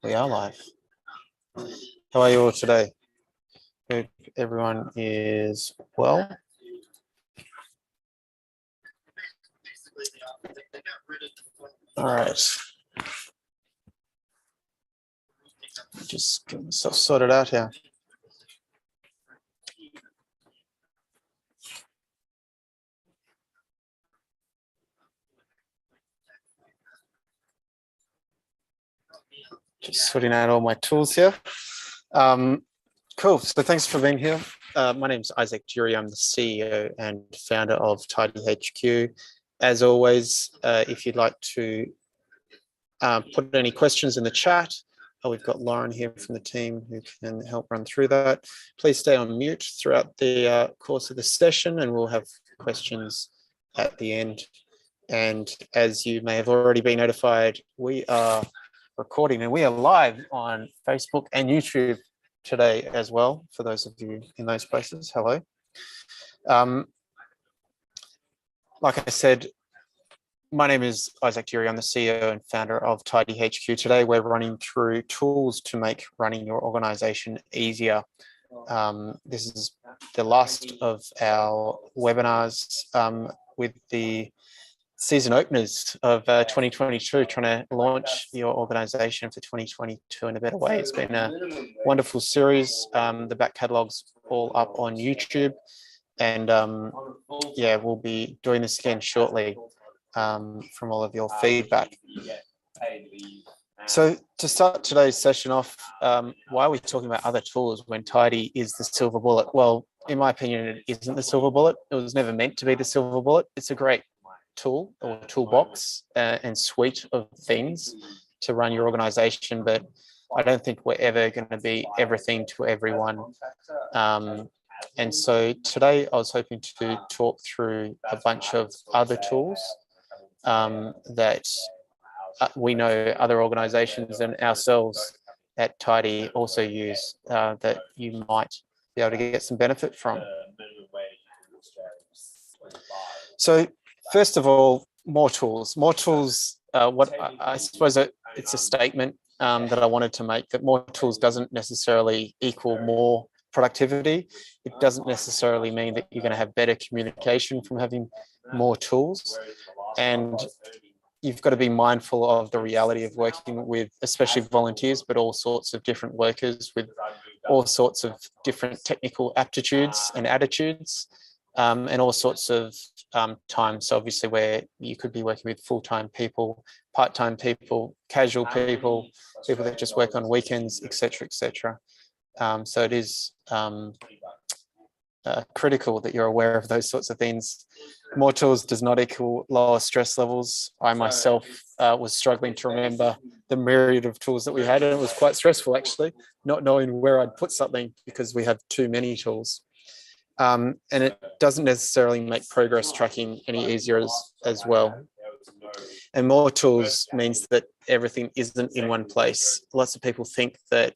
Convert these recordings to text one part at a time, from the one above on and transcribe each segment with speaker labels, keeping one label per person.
Speaker 1: We are live. How are you all today? Hope everyone is well. All right. Just get myself sorted out here. Just sorting out all my tools here. Cool. So thanks for being here. My name is Isaac Jury. I'm the CEO and founder of TidyHQ. As always, if you'd like to put any questions in the chat, we've got Lauren here from the team who can help run through that. Please stay on mute throughout the course of the session, and we'll have questions at the end. And as you may have already been notified, we are recording and we are live on Facebook and YouTube today as well, for those of you in those places. Hello. Like I said, my name is Isaac Jury. I'm the CEO and founder of TidyHQ. Today, we're running through tools to make running your organization easier. This is the last of our webinars with the season openers of 2022, trying to launch your organization for 2022 in a better way. It's been a wonderful series. The back catalog's all up on YouTube, and yeah, we'll be doing this again shortly from all of your feedback. So to start today's session off, why are we talking about other tools when Tidy is the silver bullet? Well, in my opinion, it isn't the silver bullet. It was never meant to be the silver bullet. It's a great tool or toolbox and suite of things to run your organization, but I don't think we're ever going to be everything to everyone. And so today I was hoping to talk through a bunch of other tools that we know other organizations and ourselves at Tidy also use that you might be able to get some benefit from. So first of all, more tools. More tools, what I suppose it's a statement that I wanted to make, that more tools doesn't necessarily equal more productivity. It doesn't necessarily mean that you're going to have better communication from having more tools. And you've got to be mindful of the reality of working with, especially volunteers, but all sorts of different workers with all sorts of different technical aptitudes and attitudes, and all sorts of times. So obviously where you could be working with full-time people, part-time people, casual people, people that just work on weekends, etc., etc. So it is critical that you're aware of those sorts of things. More tools does not equal lower stress levels. I myself was struggling to remember the myriad of tools that we had, and it was quite stressful actually, not knowing where I'd put something because we have too many tools. And it doesn't necessarily make progress tracking any easier as well. And more tools means that everything isn't in one place. Lots of people think that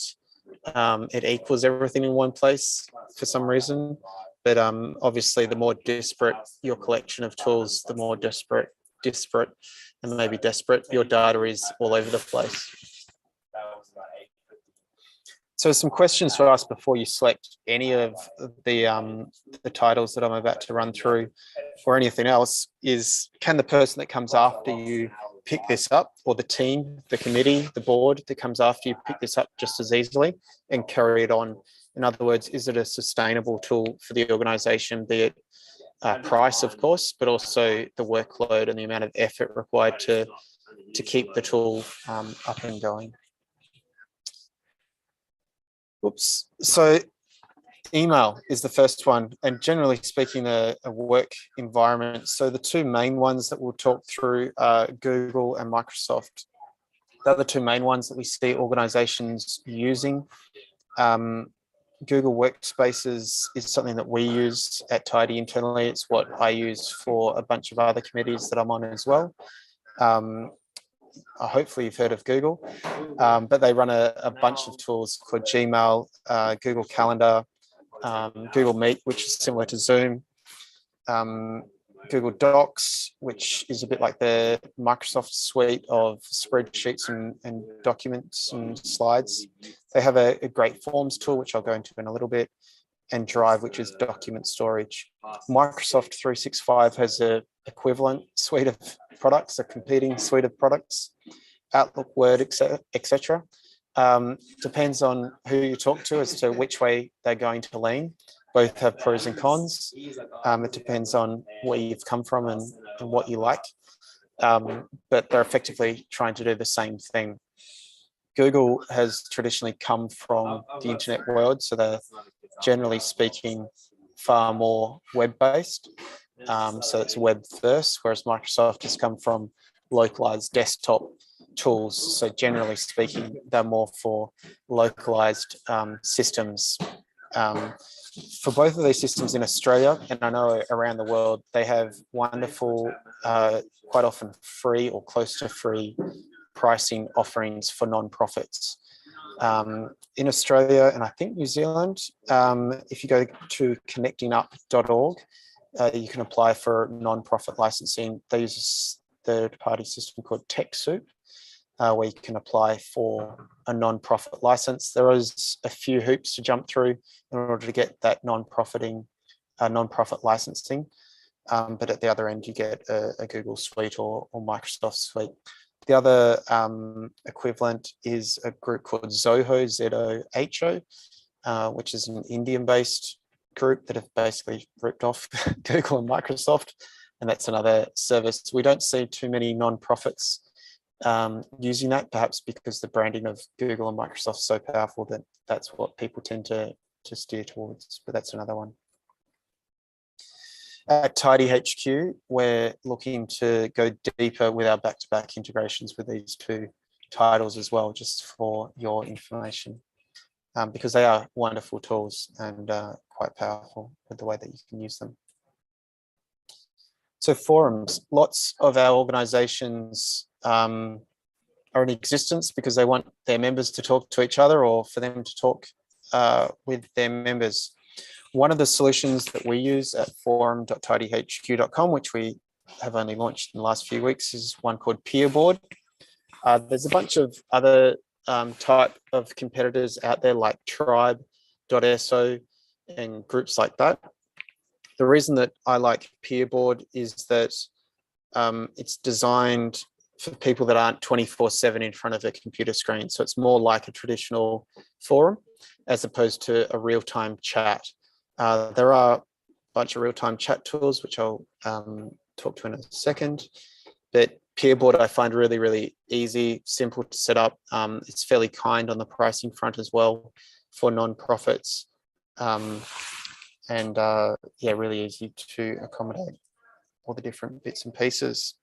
Speaker 1: it equals everything in one place for some reason, but obviously the more disparate your collection of tools, the more disparate and maybe desperate your data is all over the place. So some questions to ask before you select any of the titles that I'm about to run through or anything else is, can the person that comes after you pick this up, or the team, the committee, the board that comes after you pick this up just as easily and carry it on? In other words, is it a sustainable tool for the organization, be it price, of course, but also the workload and the amount of effort required to keep the tool up and going? Oops. So email is the first one, and generally speaking, a work environment. So the two main ones that we'll talk through are Google and Microsoft. They're the two main ones that we see organizations using. Google Workspaces is something that we use at Tidy internally. It's what I use for a bunch of other committees that I'm on as well. Hopefully you've heard of Google, but they run a bunch of tools called Gmail, Google Calendar, Google Meet, which is similar to Zoom. Google Docs, which is a bit like the Microsoft suite of spreadsheets and documents and slides. They have a great forms tool, which I'll go into in a little bit, and Drive, which is document storage. Microsoft 365 has a equivalent suite of products, a competing suite of products, Outlook, Word, etc. Depends on who you talk to as to which way they're going to lean. Both have pros and cons. It depends on where you've come from and what you like. But they're effectively trying to do the same thing. Google has traditionally come from the internet world, so they're generally speaking far more web-based. So it's web first, whereas Microsoft has come from localized desktop tools. So generally speaking, they're more for localized systems. For both of these systems in Australia, and I know around the world, they have wonderful, quite often free or close to free pricing offerings for non-profits. In Australia, and I think New Zealand, if you go to connectingup.org, you can apply for non-profit licensing. They use a third-party system called TechSoup, where you can apply for a non-profit license. There is a few hoops to jump through in order to get that non-profit licensing. But at the other end, you get a Google suite or Microsoft suite. The other equivalent is a group called Zoho, Z-O-H-O, which is an Indian-based group that have basically ripped off Google and Microsoft. And that's another service. We don't see too many non-profits using that, perhaps because the branding of Google and Microsoft is so powerful that that's what people tend to steer towards, but that's another one. At TidyHQ, we're looking to go deeper with our back-to-back integrations with these two titles as well, just for your information, because they are wonderful tools and quite powerful with the way that you can use them. So forums, lots of our organizations are in existence because they want their members to talk to each other or for them to talk with their members. One of the solutions that we use at forum.tidyhq.com, which we have only launched in the last few weeks, is one called Peerboard. There's a bunch of other type of competitors out there like tribe.so and groups like that. The reason that I like Peerboard is that it's designed for people that aren't 24/7 in front of a computer screen. So it's more like a traditional forum as opposed to a real-time chat. There are a bunch of real-time chat tools, which I'll talk to in a second. But Peerboard I find really, really easy, simple to set up. It's fairly kind on the pricing front as well for non-profits. Yeah, really easy to accommodate all the different bits and pieces.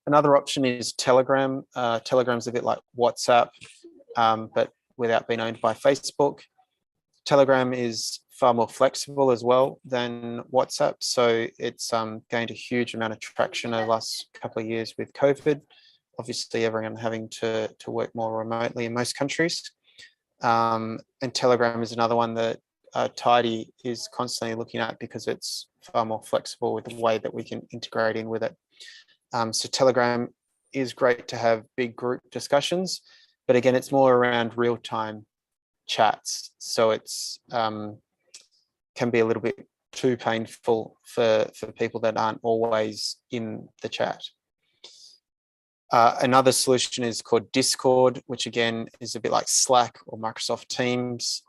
Speaker 1: Another option is Telegram. Telegram's a bit like WhatsApp, but without being owned by Facebook. Telegram is far more flexible as well than WhatsApp. So it's gained a huge amount of traction over the last couple of years with COVID. Obviously, everyone having to work more remotely in most countries. And Telegram is another one that Tidy is constantly looking at because it's far more flexible with the way that we can integrate in with it. So Telegram is great to have big group discussions, but again, it's more around real-time chats. So it's can be a little bit too painful for people that aren't always in the chat. Another solution is called Discord, which again is a bit like Slack or Microsoft Teams,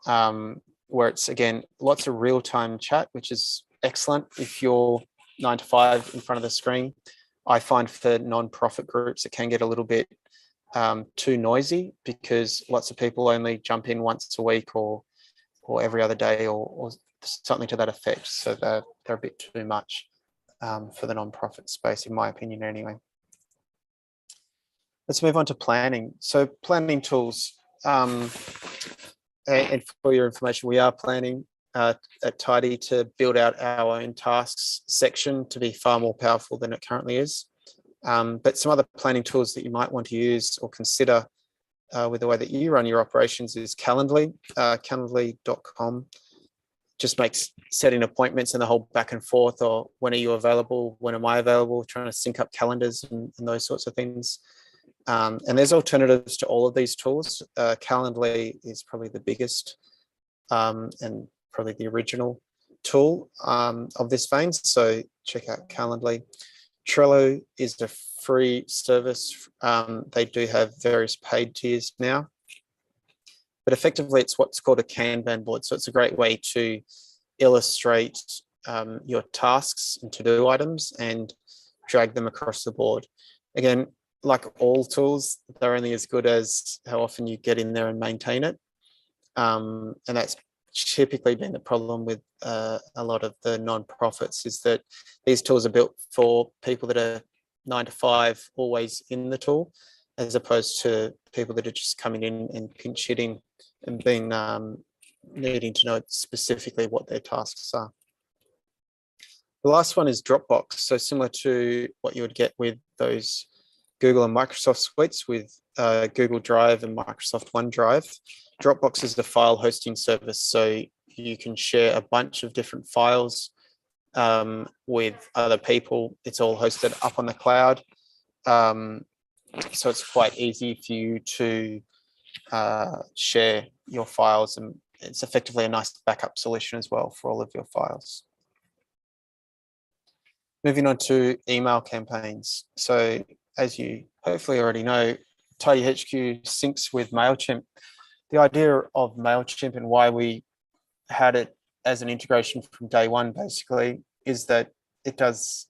Speaker 1: where it's again lots of real-time chat, which is excellent if you're 9 to 5 in front of the screen. I find for non-profit groups it can get a little bit too noisy because lots of people only jump in once a week or every other day or something to that effect. So they're a bit too much for the non-profit space, in my opinion anyway. Let's move on to planning. So planning tools. And for your information, we are planning at Tidy to build out our own tasks section to be far more powerful than it currently is. But some other planning tools that you might want to use or consider with the way that you run your operations is Calendly, calendly.com. just makes setting appointments and the whole back and forth, or when are you available, when am I available, trying to sync up calendars and those sorts of things. And there's alternatives to all of these tools. Calendly is probably the biggest and probably the original tool of this vein. So check out Calendly. Trello is a free service. They do have various paid tiers now, but effectively it's what's called a Kanban board. So it's a great way to illustrate your tasks and to-do items and drag them across the board. Again, like all tools, they're only as good as how often you get in there and maintain it. And that's typically been the problem with a lot of the non-profits, is that these tools are built for people that are 9 to 5 always in the tool, as opposed to people that are just coming in and pinch hitting and being needing to know specifically what their tasks are. The last one is Dropbox. So similar to what you would get with those Google and Microsoft suites with Google Drive and Microsoft OneDrive, Dropbox is the file hosting service. So you can share a bunch of different files with other people. It's all hosted up on the cloud. So it's quite easy for you to share your files, and it's effectively a nice backup solution as well for all of your files. Moving on to email campaigns. So as you hopefully already know, TidyHQ syncs with MailChimp. The idea of MailChimp and why we had it as an integration from day one basically is that it does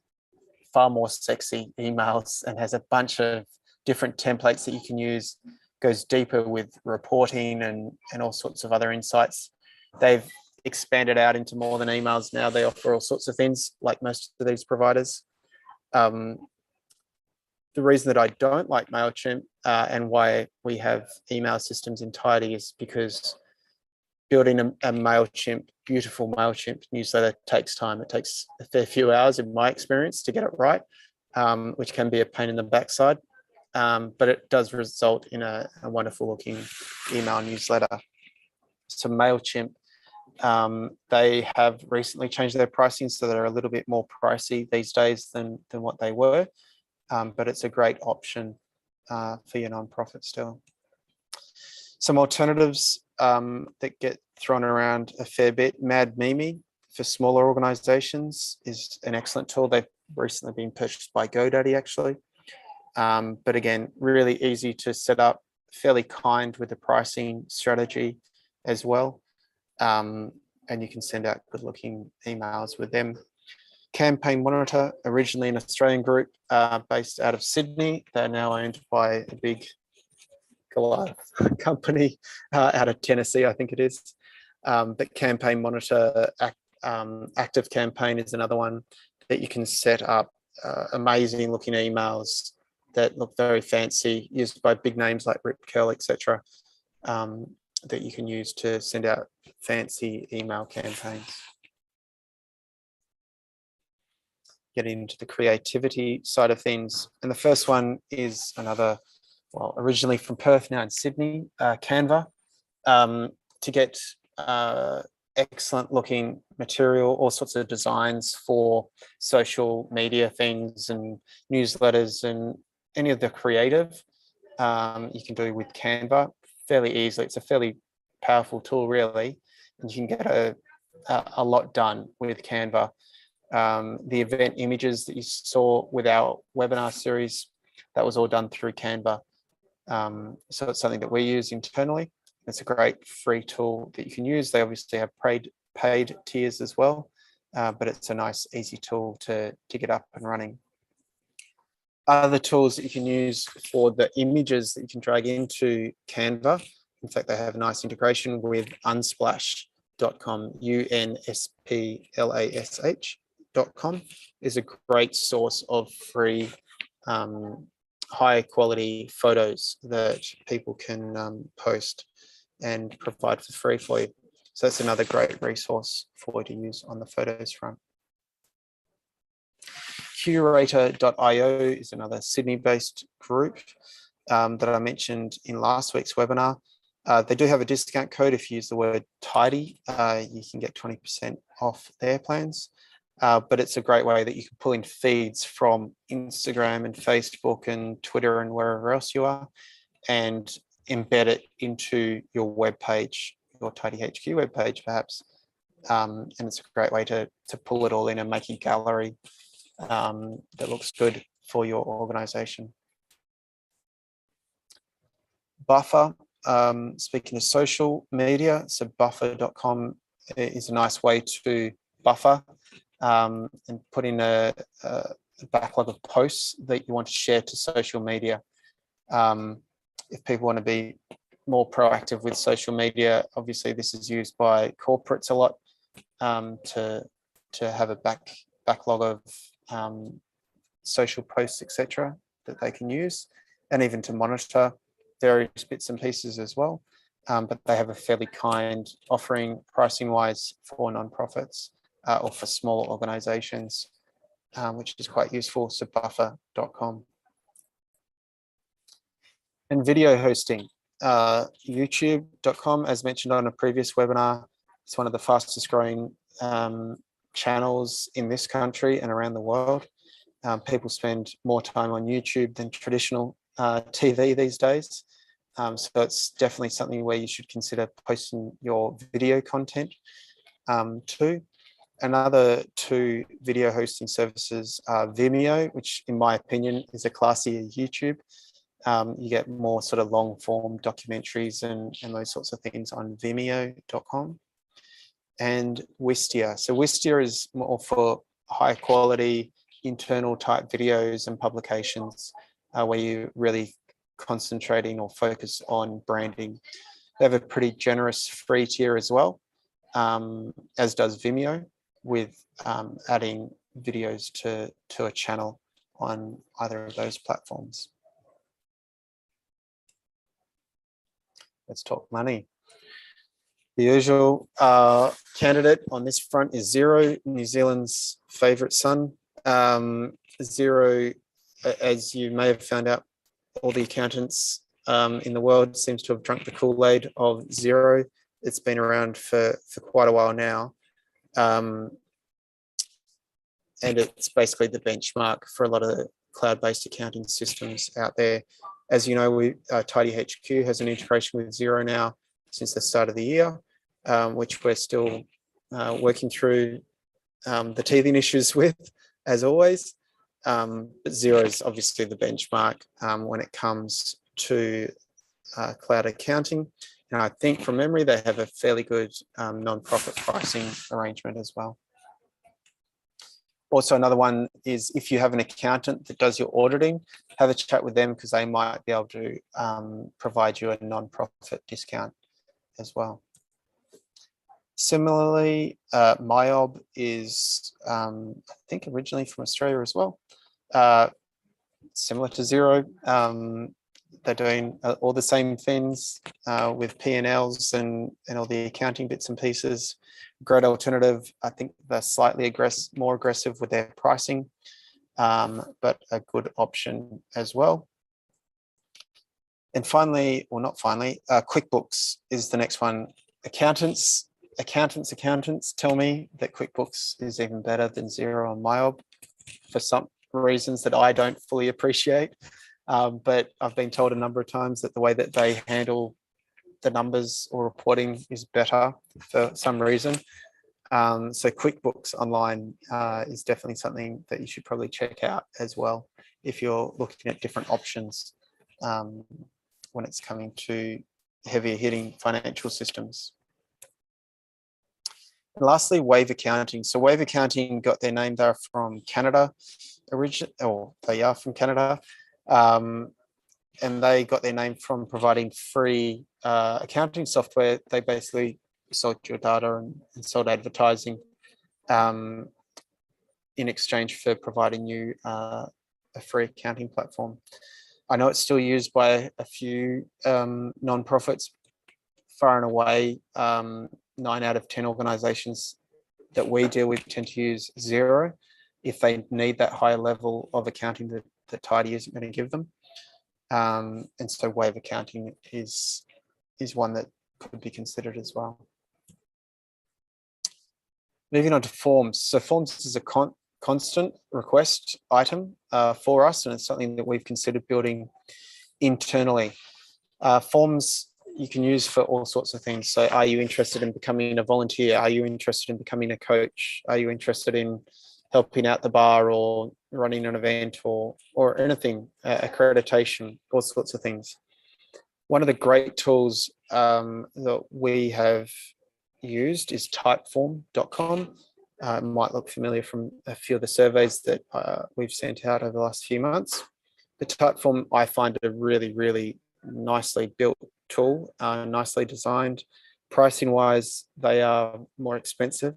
Speaker 1: far more sexy emails and has a bunch of different templates that you can use, goes deeper with reporting and all sorts of other insights. They've expanded out into more than emails now. They offer all sorts of things like most of these providers. The reason that I don't like MailChimp and why we have email systems in Tidy is because building a MailChimp, beautiful MailChimp newsletter takes time. It takes a fair few hours in my experience to get it right, which can be a pain in the backside. But it does result in a wonderful looking email newsletter. So MailChimp, they have recently changed their pricing so they're a little bit more pricey these days than what they were. But it's a great option for your nonprofit still. Some alternatives that get thrown around a fair bit. MadMimi for smaller organizations is an excellent tool. They've recently been purchased by GoDaddy actually. But again, really easy to set up, fairly kind with the pricing strategy as well. And you can send out good looking emails with them. Campaign Monitor, originally an Australian group based out of Sydney. They're now owned by a big Goliath company out of Tennessee, I think it is. But Campaign Monitor, Active Campaign is another one that you can set up amazing looking emails that look very fancy, used by big names like Rip Curl, etc., that you can use to send out fancy email campaigns. Getting into the creativity side of things. And the first one is another, well, originally from Perth, now in Sydney, Canva, to get excellent looking material, all sorts of designs for social media things and newsletters and any of the creative you can do with Canva fairly easily. It's a fairly powerful tool really, and you can get a lot done with Canva. The event images that you saw with our webinar series, that was all done through Canva. So it's something that we use internally. It's a great free tool that you can use. They obviously have paid tiers as well, but it's a nice, easy tool to get up and running. Other tools that you can use for the images that you can drag into Canva. In fact, they have a nice integration with unsplash.com, unsplash.com is a great source of free high quality photos that people can post and provide for free for you. So that's another great resource for you to use on the photos front. Curator.io is another Sydney based group that I mentioned in last week's webinar. They do have a discount code. If you use the word tidy, you can get 20% off their plans. But it's a great way that you can pull in feeds from Instagram and Facebook and Twitter and wherever else you are, and embed it into your web page, your TidyHQ web page, perhaps. And it's a great way to pull it all in and make a gallery that looks good for your organization. Buffer, speaking of social media, so buffer.com is a nice way to buffer and put in a backlog of posts that you want to share to social media. If people want to be more proactive with social media, obviously this is used by corporates a lot to have a backlog of social posts, etc., that they can use, and even to monitor various bits and pieces as well. But they have a fairly kind offering pricing wise for nonprofits or for small organizations, which is quite useful. So buffer.com. And video hosting, youtube.com, as mentioned on a previous webinar, it's one of the fastest growing channels in this country and around the world. People spend more time on YouTube than traditional TV these days. So it's definitely something where you should consider posting your video content too. Another two video hosting services are Vimeo, which in my opinion is a classier YouTube. You get more sort of long form documentaries and those sorts of things on vimeo.com. And Wistia. So Wistia is more for high quality internal type videos and publications where you really concentrating or focus on branding. They have a pretty generous free tier as well, as does Vimeo, with adding videos to a channel on either of those platforms. Let's talk money. The usual candidate on this front is Xero, New Zealand's favourite son. Xero, as you may have found out, all the accountants in the world seems to have drunk the Kool-Aid of Xero. It's been around for quite a while now. And it's basically the benchmark for a lot of the cloud-based accounting systems out there. As you know, TidyHQ has an integration with Xero now since the start of the year, which we're still working through the teething issues with, as always. But Xero is obviously the benchmark when it comes to cloud accounting. And I think from memory, they have a fairly good non-profit pricing arrangement as well. Also, another one is if you have an accountant that does your auditing, have a chat with them because they might be able to provide you a non-profit discount as well. Similarly, MyOb is, I think, originally from Australia as well. Similar to Xero, they're doing all the same things with P&Ls and all the accounting bits and pieces. Great alternative. I think they're slightly more aggressive with their pricing, but a good option as well. And finally, or not finally, QuickBooks is the next one. Accountants tell me that QuickBooks is even better than Xero and MyOb for some reasons that I don't fully appreciate. But I've been told a number of times that the way that they handle the numbers or reporting is better for some reason. So QuickBooks Online is definitely something that you should probably check out as well if you're looking at different options when it's coming to heavier hitting financial systems. And lastly, Wave Accounting. So Wave Accounting got their name, they're from Canada, they are from Canada. And they got their name from providing free accounting software. They basically sold your data and sold advertising in exchange for providing you a free accounting platform. I know it's still used by a few nonprofits. Far and away, 9 out of 10 organizations that we deal with tend to use Xero if they need that higher level of accounting that Tidy isn't going to give them. And so Wave Accounting is is one that could be considered as well. Moving on to forms. So forms is a constant request item for us, and it's something that we've considered building internally. Forms you can use for all sorts of things. So are you interested in becoming a volunteer? Are you interested in becoming a coach? Are you interested in helping out the bar or running an event or anything, accreditation, all sorts of things? One of the great tools that we have used is typeform.com. Might look familiar from a few of the surveys that we've sent out over the last few months. The Typeform, I find, a really, really nicely built tool, nicely designed. Pricing wise, they are more expensive,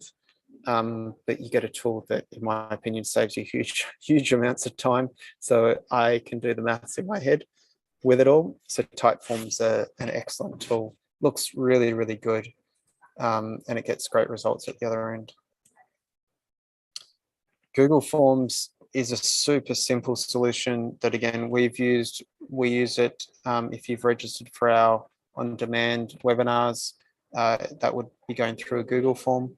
Speaker 1: but you get a tool that, in my opinion, saves you huge amounts of time. So I can do the maths in my head with it all. So Typeform's an excellent tool. Looks really, really good, and it gets great results at the other end. Google Forms is a super simple solution that, again, we use it if you've registered for our on-demand webinars, that would be going through a Google form.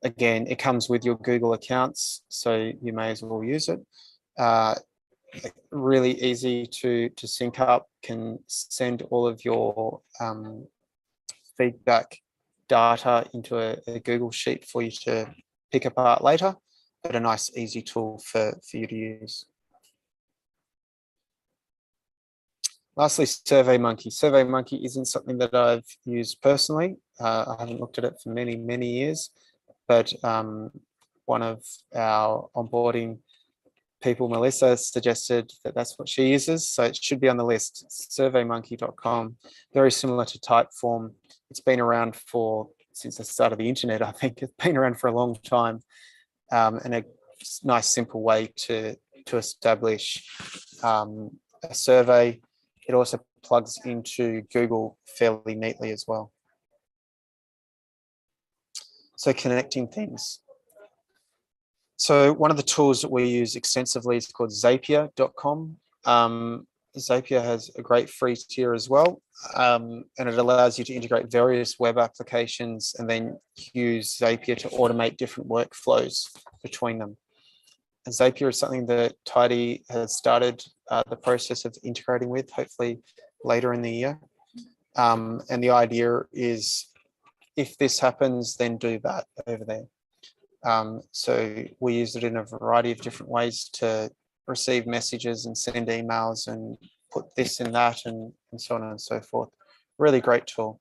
Speaker 1: Again, it comes with your Google accounts, so you may as well use it. Really easy to sync up, can send all of your feedback data into a Google sheet for you to pick apart later, but a nice easy tool for you to use. Lastly, SurveyMonkey. SurveyMonkey isn't something that I've used personally. I haven't looked at it for many, many years, but one of our onboarding people, Melissa, suggested that that's what she uses. So it should be on the list, surveymonkey.com. Very similar to Typeform. It's been around since the start of the internet, I think. It's been around for a long time, and a nice, simple way to establish a survey. It also plugs into Google fairly neatly as well. So connecting things. So one of the tools that we use extensively is called Zapier.com. Zapier has a great free tier as well, and it allows you to integrate various web applications and then use Zapier to automate different workflows between them. And Zapier is something that Tidy has started the process of integrating with, hopefully later in the year. And the idea is, if this happens, then do that over there. So we use it in a variety of different ways to receive messages and send emails and put this in that and so on and so forth. Really great tool.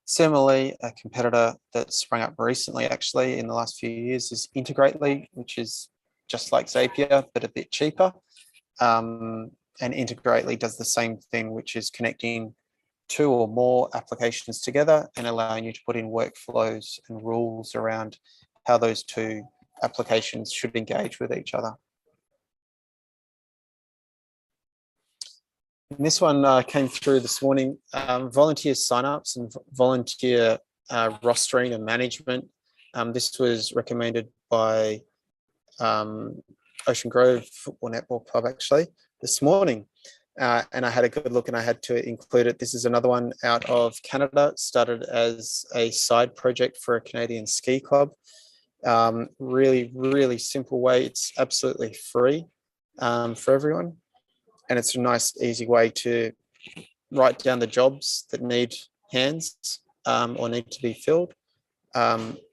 Speaker 1: Similarly, a competitor that sprang up recently, actually, in the last few years is Integrately, which is just like Zapier, but a bit cheaper. And Integrately does the same thing, which is connecting two or more applications together and allowing you to put in workflows and rules around how those two applications should engage with each other. And this one came through this morning, volunteer signups and volunteer rostering and management. This was recommended by Ocean Grove Football Netball Club, actually, this morning. And I had a good look and I had to include it. This is another one out of Canada, started as a side project for a Canadian ski club. Really, really simple way. It's absolutely free for everyone. And it's a nice, easy way to write down the jobs that need hands or need to be filled,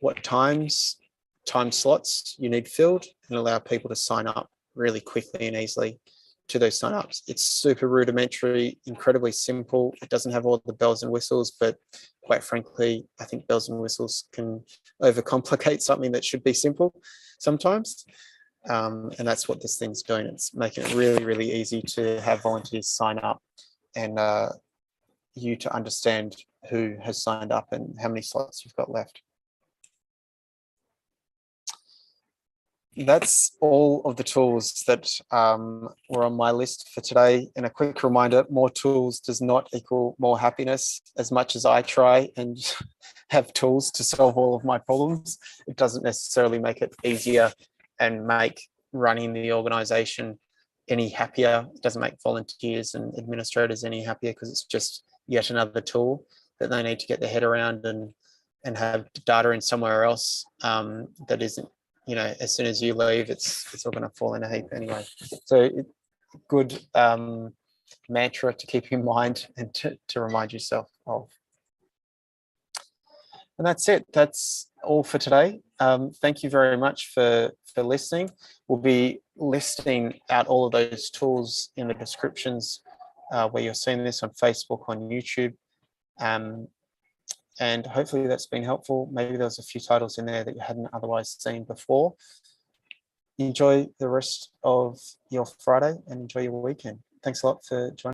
Speaker 1: what time slots you need filled, and allow people to sign up really quickly and easily to those signups. It's super rudimentary, incredibly simple. It doesn't have all the bells and whistles, but quite frankly, I think bells and whistles can overcomplicate something that should be simple sometimes. And that's what this thing's doing. It's making it really, really easy to have volunteers sign up and you to understand who has signed up and how many slots you've got left. That's all of the tools that were on my list for today. And a quick reminder, more tools does not equal more happiness. As much as I try and have tools to solve all of my problems, it doesn't necessarily make it easier and make running the organization any happier. It doesn't make volunteers and administrators any happier, because it's just yet another tool that they need to get their head around and have data in somewhere else that isn't, as soon as you leave, it's all going to fall in a heap anyway. So good mantra to keep in mind and to remind yourself of. And that's it. That's all for today. Thank you very much for listening. We'll be listing out all of those tools in the descriptions where you're seeing this on Facebook, on YouTube. And hopefully that's been helpful. Maybe there's a few titles in there that you hadn't otherwise seen before. Enjoy the rest of your Friday and enjoy your weekend. Thanks a lot for joining.